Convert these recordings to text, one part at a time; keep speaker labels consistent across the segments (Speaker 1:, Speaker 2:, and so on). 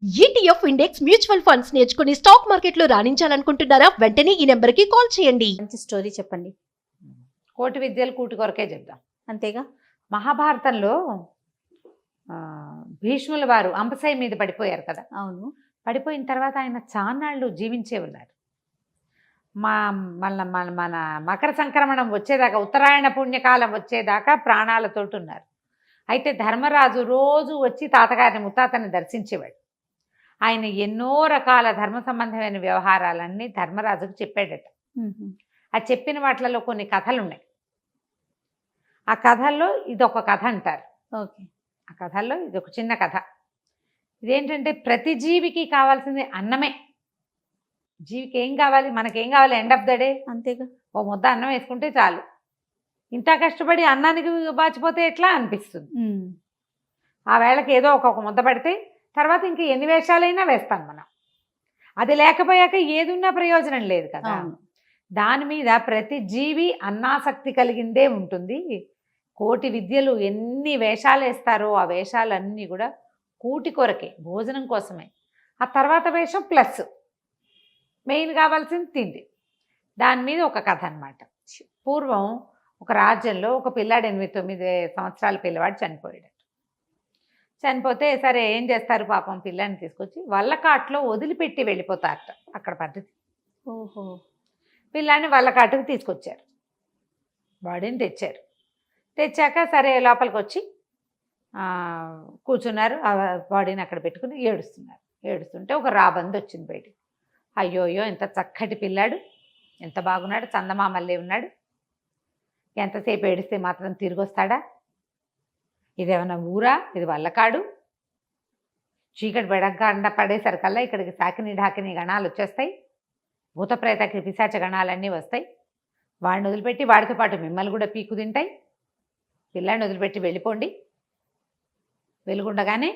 Speaker 1: ETF index mutual funds నేర్చుకుని stock మార్కెట్లో రాణించాలనుకుంటున్నారా? వెంటనే ఈ నెంబర్కి కాల్ చేయండి.
Speaker 2: మంచి స్టోరీ చెప్పండి.
Speaker 3: కోటి విద్యలు కూటి కొరకే చెప్దాం.
Speaker 2: అంతేగా.
Speaker 3: మహాభారతంలో భీష్ముల వారు అంపశయ్య మీద పడిపోయారు కదా.
Speaker 2: అవును.
Speaker 3: పడిపోయిన తర్వాత ఆయన చాన్నాళ్ళు జీవించే ఉన్నారు. మన మకర సంక్రమణం వచ్చేదాకా, ఉత్తరాయణ పుణ్యకాలం వచ్చేదాకా ప్రాణాలతోటి ఉన్నారు. అయితే ధర్మరాజు రోజు వచ్చి తాతగారిని ముత్తాతని దర్శించేవాడు. ఆయన ఎన్నో రకాల ధర్మ సంబంధమైన వ్యవహారాలన్నీ ధర్మరాజుకు చెప్పాడట. ఆ చెప్పిన వాటిలలో కొన్ని కథలు ఉన్నాయి. ఆ కథల్లో ఇదొక కథ అంటారు.
Speaker 2: ఓకే.
Speaker 3: ఆ కథల్లో ఇదొక చిన్న కథ. ఇదేంటంటే ప్రతి జీవికి కావాల్సింది అన్నమే. జీవికి ఏం కావాలి? మనకేం కావాలి? ఎండ్ ఆఫ్ ద డే
Speaker 2: అంతేగా.
Speaker 3: ఓ ముద్ద అన్నం వేసుకుంటే చాలు. ఇంత కష్టపడి అన్నానికి బాచిపోతే ఎట్లా అనిపిస్తుంది. ఆ వేళకి ఏదో ఒక్కొక్క ముద్ద పడితే తర్వాత ఇంక ఎన్ని వేషాలైనా వేస్తాం మనం. అది లేకపోయాక ఏదున్నా ప్రయోజనం లేదు కదా. దాని మీద ప్రతి జీవి అన్నాసక్తి కలిగిందే ఉంటుంది. కోటి విద్యలు ఎన్ని వేషాలు వేస్తారో ఆ వేషాలన్నీ కూడా కూటి కొరకే, భోజనం కోసమే. ఆ తర్వాత వేషం ప్లస్ మెయిన్ కావాల్సింది తిండి. దాని మీద ఒక కథ అన్నమాట. పూర్వం ఒక రాజ్యంలో ఒక పిల్లాడు 8-9 సంవత్సరాల పిల్లవాడు చనిపోయాడు. చనిపోతే సరే ఏం చేస్తారు పాపం, పిల్లాన్ని తీసుకొచ్చి వల్లకాట్లో వదిలిపెట్టి వెళ్ళిపోతారట. అక్కడ పద్ధతి.
Speaker 2: ఓహో.
Speaker 3: పిల్లాన్ని వల్లకాటుకు తీసుకొచ్చారు. బాడీని తెచ్చారు. తెచ్చాక సరే లోపలికి వచ్చి కూర్చున్నారు. ఆ బాడీని అక్కడ పెట్టుకుని ఏడుస్తున్నారు. ఏడుస్తుంటే ఒక రాబంది వచ్చింది బయటికి. అయ్యో అయ్యో, ఎంత చక్కటి పిల్లాడు, ఎంత బాగున్నాడు, చందమామల్లే ఉన్నాడు, ఎంతసేపు ఏడిస్తే మాత్రం తిరిగి వస్తాడా? ఇదేమన్నా ఊరా? ఇది వల్లకాడు. చీకటి బెడగండ పడేసరికల్లా ఇక్కడికి సాకిని ఢాకిని గణాలు వచ్చేస్తాయి. భూతప్రేత పిశాచ గణాలన్నీ వస్తాయి. వాడిని వదిలిపెట్టి వాడితో పాటు మిమ్మల్ని కూడా పీకు తింటాయి. పిల్లాడిని వదిలిపెట్టి వెళ్ళిపోండి వెలుగుండగానే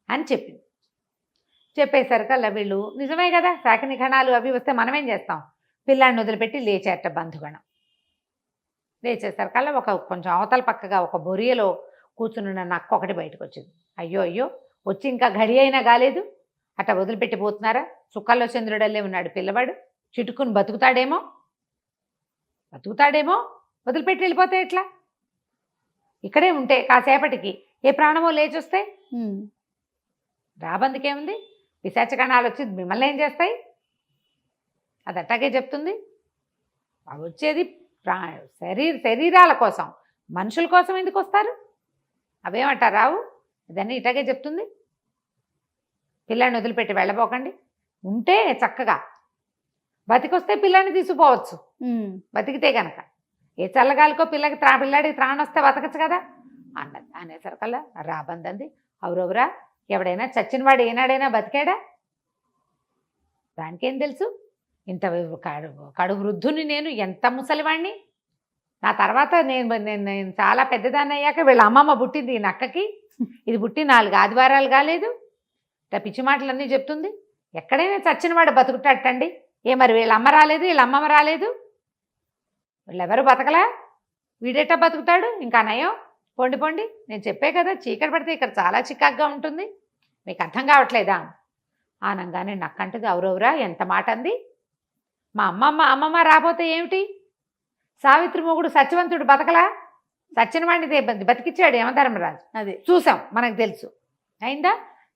Speaker 3: అని చెప్పింది. చెప్పేసరికల్లా వీళ్ళు నిజమే కదా, సాకిని గణాలు అవి వస్తే మనమేం చేస్తాం? పిల్లాడిని వదిలిపెట్టి లేచేట బంధుగణం. లేచేసరికల్లా కొంచెం అవతల పక్కగా ఒక బొరియలో కూర్చున్న నక్క ఒకటి బయటకు వచ్చింది. అయ్యో అయ్యో, వచ్చి ఇంకా గడి అయినా కాలేదు, అట్లా వదిలిపెట్టిపోతున్నారా? చుక్కల్లో చంద్రుడల్లే ఉన్నాడు పిల్లవాడు, చిటుకుని బతుకుతాడేమో వదిలిపెట్టి వెళ్ళిపోతే ఎట్లా? ఇక్కడే ఉంటే కాసేపటికి ఏ ప్రాణమో లేచొస్తే రాబందుకేముంది? పిశాచ కణాలు వచ్చి మిమ్మల్ని ఏం చేస్తాయి? అది అట్టాగే చెప్తుంది. అవి వచ్చేది శరీరాల కోసం, మనుషుల కోసం ఎందుకు వస్తారు? అవేమంటారు రావు. ఇదన్నీ ఇటాగే చెప్తుంది. పిల్లాన్ని వదిలిపెట్టి వెళ్ళబోకండి. ఉంటే చక్కగా బతికొస్తే పిల్లాన్ని తీసుకుపోవచ్చు, బతికితే కనుక. ఏ చల్లగాలికో పిల్లాడికి త్రాణం వస్తే బతకచ్చు కదా అన్నది. అనేసరికల్లా రాబందంది, అవురవురా, ఎవడైనా చచ్చినవాడు ఏనాడైనా బతికాడా? దానికేం తెలుసు? ఇంత కడు వృద్ధుని నేను, ఎంత ముసలివాణ్ణి. నా తర్వాత నేను చాలా పెద్దదాన్ని అయ్యాక వీళ్ళ అమ్మమ్మ పుట్టింది ఈ నక్కకి. ఇది పుట్టి 4 ఆదివారాలు కాలేదు. పిచ్చి మాటలన్నీ చెప్తుంది. ఎక్కడైనా చచ్చినవాడు బతుకుతాటండి. మరి వీళ్ళ అమ్మ రాలేదు, వీళ్ళ అమ్మమ్మ రాలేదు, వీళ్ళెవరు బతకలా, వీడేటా బతుకుతాడు? ఇంకా నయం, పొండి. నేను చెప్పే కదా, చీకటి పడితే ఇక్కడ చాలా చికాగ్గా ఉంటుంది, మీకు అర్థం కావట్లేదా ఆనంగానే నక్కంటది. అవురవురా, ఎంత మాట అంది. మా అమ్మమ్మ రాపోతే ఏమిటి? సావిత్రి మొగుడు సత్యవంతుడు బతకలా? సత్యనవాడిని బతికిచ్చాడు యమధర్మరాజు.
Speaker 2: అదే
Speaker 3: చూసాం, మనకు తెలుసు. అయిందా?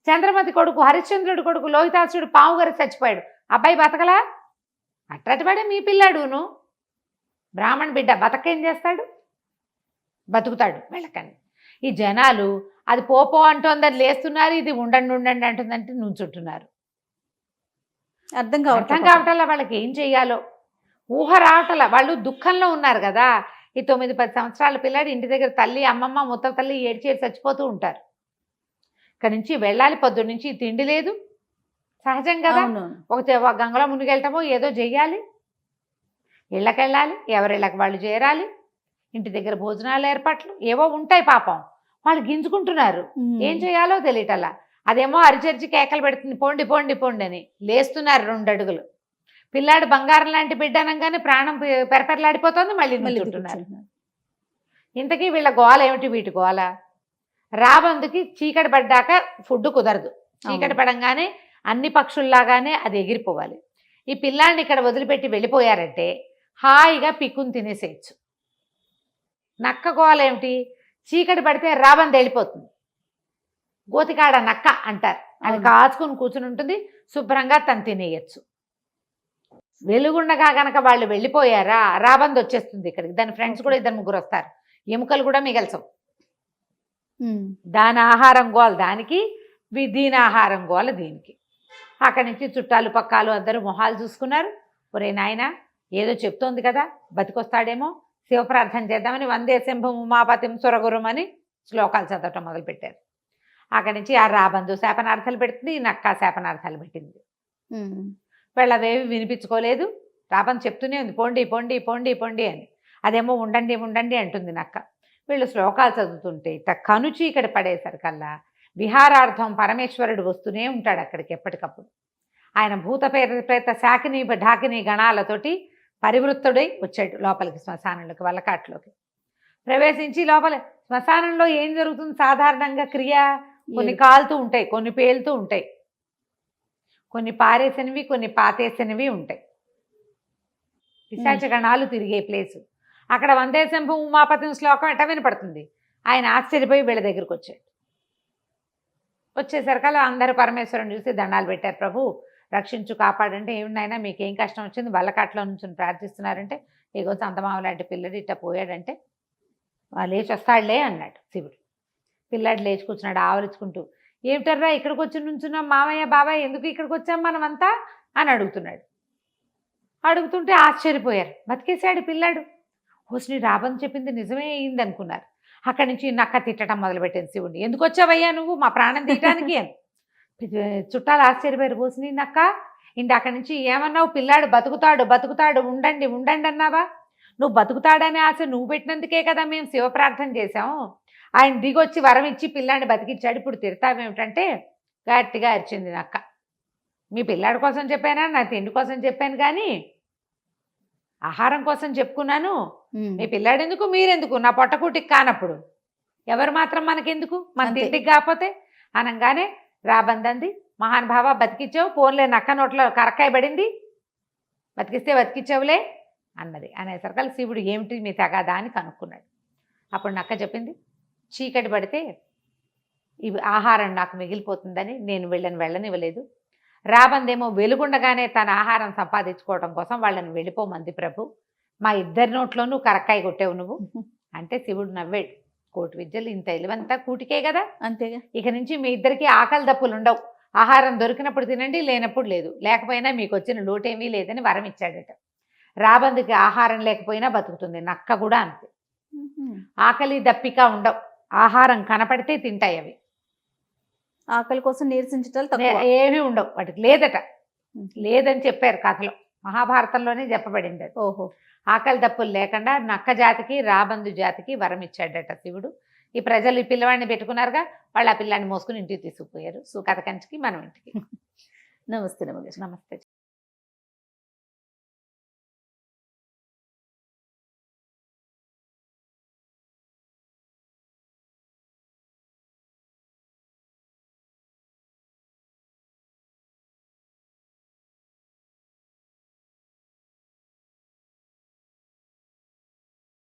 Speaker 3: చంద్రమతి కొడుకు హరిశ్చంద్రుడి కొడుకు లోహితాసుడు పావుగారు చచ్చిపోయాడు, అబ్బాయి బతకలా? అట్రటివాడే మీ పిల్లాడును. బ్రాహ్మణ బిడ్డ బతకేం చేస్తాడు? బతుకుతాడు వెళ్ళకని. ఈ జనాలు అది పోపో అంటోందని లేస్తున్నారు, ఇది ఉండండి అంటుందంటే నుంచుంటున్నారు.
Speaker 2: అర్థం
Speaker 3: కావటంలా వాళ్ళకి ఏం చెయ్యాలో ఊహ రావటంలా. వాళ్ళు దుఃఖంలో ఉన్నారు కదా. ఈ 9-10 సంవత్సరాల పిల్లాడు ఇంటి దగ్గర తల్లి, అమ్మమ్మ, ముత్త తల్లి ఏడ్చి చచ్చిపోతూ ఉంటారు. ఇక్కడి నుంచి వెళ్ళాలి, పొద్దున్న నుంచి తిండి లేదు, సహజం కదా. ఒక గంగలో మునిగెళ్ళటమో ఏదో చెయ్యాలి, ఇళ్ళకెళ్ళాలి, ఎవరిళ్ళకి వాళ్ళు చేరాలి, ఇంటి దగ్గర భోజనాలు ఏర్పాట్లు ఏవో ఉంటాయి. పాపం వాళ్ళు గింజుకుంటున్నారు, ఏం చేయాలో తెలియటల్లా. అదేమో అరిచరిచి కేకలు పెడుతుంది, పోండి అని. లేస్తున్నారు 2 అడుగులు. పిల్లాడు బంగారం లాంటి బిడ్డ అనగానే ప్రాణం పెరపెరలాడిపోతుంది, మళ్ళీ నిల్చుంటున్నారు. ఇంతకీ వీళ్ళ గోల ఏమిటి? వీటి గోల రాబందుకి చీకటి పడ్డాక ఫుడ్ కుదరదు. చీకటి పడంగానే అన్ని పక్షుల్లాగానే అది ఎగిరిపోవాలి. ఈ పిల్లాడిని ఇక్కడ వదిలిపెట్టి వెళ్ళిపోయారంటే హాయిగా పిక్కుని తినేసేయచ్చు. నక్క గోల ఏమిటి, చీకటి పడితే రాబంది వెళ్ళిపోతుంది. గోతికాడ నక్క అంటారు, అది కాచుకుని కూర్చుని ఉంటుంది, శుభ్రంగా తను తినేయచ్చు. వెలుగుండగా గనక వాళ్ళు వెళ్ళిపోయారా రాబంది వచ్చేస్తుంది ఇక్కడికి. దాని ఫ్రెండ్స్ కూడా 2-3 వస్తారు, ఎముకలు కూడా మిగల్చవు. దాని ఆహారం గోల దానికి, దీని ఆహారం గోల దీనికి. అక్కడి నుంచి చుట్టాలు పక్కాలు అందరూ మొహాలు చూసుకున్నారు. ఒరే నాయన ఏదో చెప్తోంది కదా, బతికొస్తాడేమో, శివప్రార్థన చేద్దామని వందే శంభం ఉమాపతిం సురగురం అని శ్లోకాలు చదవటం మొదలుపెట్టారు. అక్కడి నుంచి ఆ రాబందు శాపనార్థాలు పెడుతుంది, నక్క శాపనార్థాలు పెట్టింది. వీళ్ళవేవి వినిపించుకోలేదు. రాబందు చెప్తూనే ఉంది, పొండి పొండి పొండి పొండి అని. అదేమో ఉండండి ఉండండి అంటుంది నక్క. వీళ్ళు శ్లోకాలు చదువుతుంటే కను చీకటి పడేసరికల్లా విహారార్థం పరమేశ్వరుడు వస్తూనే ఉంటాడు అక్కడికి ఎప్పటికప్పుడు. ఆయన భూత ప్రేత శాకిని ఢాకిని గణాలతోటి పరివృత్తుడై వచ్చాడు లోపలికి, శ్మశానంలోకి, వల్లకాట్లోకి ప్రవేశించి. లోపల శ్మశానంలో ఏం జరుగుతుంది సాధారణంగా క్రియ, కొన్ని కాలుతూ ఉంటాయి, కొన్ని పేలుతూ ఉంటాయి, కొన్ని పారేసినవి కొన్ని పాతేసినవి ఉంటాయి. పిశాచ గణాలు తిరిగే ప్లేసు. అక్కడ వందే శంభం ఉమాపతిం శ్లోకం ఎట్ట వినపడుతుంది. ఆయన ఆశ్చర్యపోయి వీళ్ళ దగ్గరికి వచ్చాడు. వచ్చేసరికల్లా అందరూ పరమేశ్వరుని చూసి దండాలు పెట్టారు. ప్రభు రక్షించు కాపాడంటే, ఏమినైనా మీకేం కష్టం వచ్చింది, వల్లకాట్లో నుంచి ప్రార్థిస్తున్నారంటే, ఏగో చందమామ లాంటి పిల్లడు ఇట్ట పోయాడంటే లేచి వస్తాడులే అన్నాడు శివుడు. పిల్లాడు లేచి కూర్చున్నాడు ఆవలించుకుంటూ. ఏమిటర్రా ఇక్కడికి వచ్చి నుంచున్నాం, మామయ్య బాబాయ్ ఎందుకు ఇక్కడికి వచ్చాం మనమంతా అని అడుగుతున్నాడు. అడుగుతుంటే ఆశ్చర్యపోయారు. బతికేశాడు పిల్లాడు. హోస్ని రాబని చెప్పింది నిజమే అయింది అనుకున్నారు. అక్కడి నుంచి నక్క తిట్టడం మొదలుపెట్టింది శివుడిని. ఎందుకు వచ్చావయ్యా నువ్వు మా ప్రాణం తీయటానికి అని. చుట్టాలు ఆశ్చర్యపోయారు. హోస్ని నక్క అక్కడి నుంచి ఏమన్నావు, పిల్లాడు బతుకుతాడు బతుకుతాడు ఉండండి ఉండండి అన్నావా? నువ్వు బతుకుతాడనే ఆశ నువ్వు పెట్టినందుకే కదా మేము శివప్రార్థన చేశాము. ఆయన దిగొచ్చి వరం ఇచ్చి పిల్లాడిని బతికిచ్చాడు, ఇప్పుడు తిడతావేమిటంటే గట్టిగా అరిచింది నక్క. మీ పిల్లాడి కోసం చెప్పానా, నా తిండి కోసం చెప్పాను కానీ ఆహారం కోసం చెప్పుకున్నాను. మీ పిల్లాడు ఎందుకు, మీరెందుకు, నా పొట్టకూటికి కానప్పుడు ఎవరు మాత్రం మనకెందుకు, మన తిండికి కాకపోతే అనగానే రాబందంది, మహానుభావ బతికిచ్చావు, పోన్లే నక్క నోట్లో కరక్కాయ పడింది, బతికిస్తే బతికిచ్చావులే అన్నది. అనేసరికల్ శివుడు ఏమిటి మీ తగాదా అని కనుక్కున్నాడు. అప్పుడు నక్క చెప్పింది, చీకటి పడితే ఇవి ఆహారం నాకు మిగిలిపోతుందని నేను వెళ్ళనివ్వలేదు. రాబందేమో వెలుగుండగానే తన ఆహారం సంపాదించుకోవడం కోసం వాళ్ళని వెళ్ళిపోమంది ప్రభు. మా ఇద్దరి నోట్లోనూ కరక్కాయ కొట్టావు నువ్వు అంటే శివుడు నవ్వాడు. కోటి విద్యలు ఇంత ఇలువంతా కూటికే కదా,
Speaker 2: అంతేగా.
Speaker 3: ఇక నుంచి మీ ఇద్దరికి ఆకలి దప్పులు ఉండవు, ఆహారం దొరికినప్పుడు తినండి, లేనప్పుడు లేదు, లేకపోయినా మీకు వచ్చిన లోటేమీ లేదని వరం ఇచ్చాడట. రాబందుకి ఆహారం లేకపోయినా బతుకుతుంది, నక్క కూడా అంతే. ఆకలి దప్పిక ఉండవు, ఆహారం కనపడితే తింటాయి అవి.
Speaker 2: ఆకలి కోసం నీరసించటాలు
Speaker 3: ఏమీ ఉండవు వాటికి, లేదని చెప్పారు కథలో, మహాభారతంలోనే చెప్పబడింది అది.
Speaker 2: ఓహో.
Speaker 3: ఆకలి దప్పులు లేకుండా నక్క జాతికి రాబందు జాతికి వరం ఇచ్చాడట శివుడు. ఈ ప్రజలు ఈ పిల్లవాడిని పెట్టుకున్నారుగా, వాళ్ళు ఆ పిల్లాన్ని మోసుకుని ఇంటికి తీసుకుపోయారు. కథ కంచికి మనం ఇంటికి.
Speaker 2: నమస్తే నమస్తే.
Speaker 3: నమస్తే.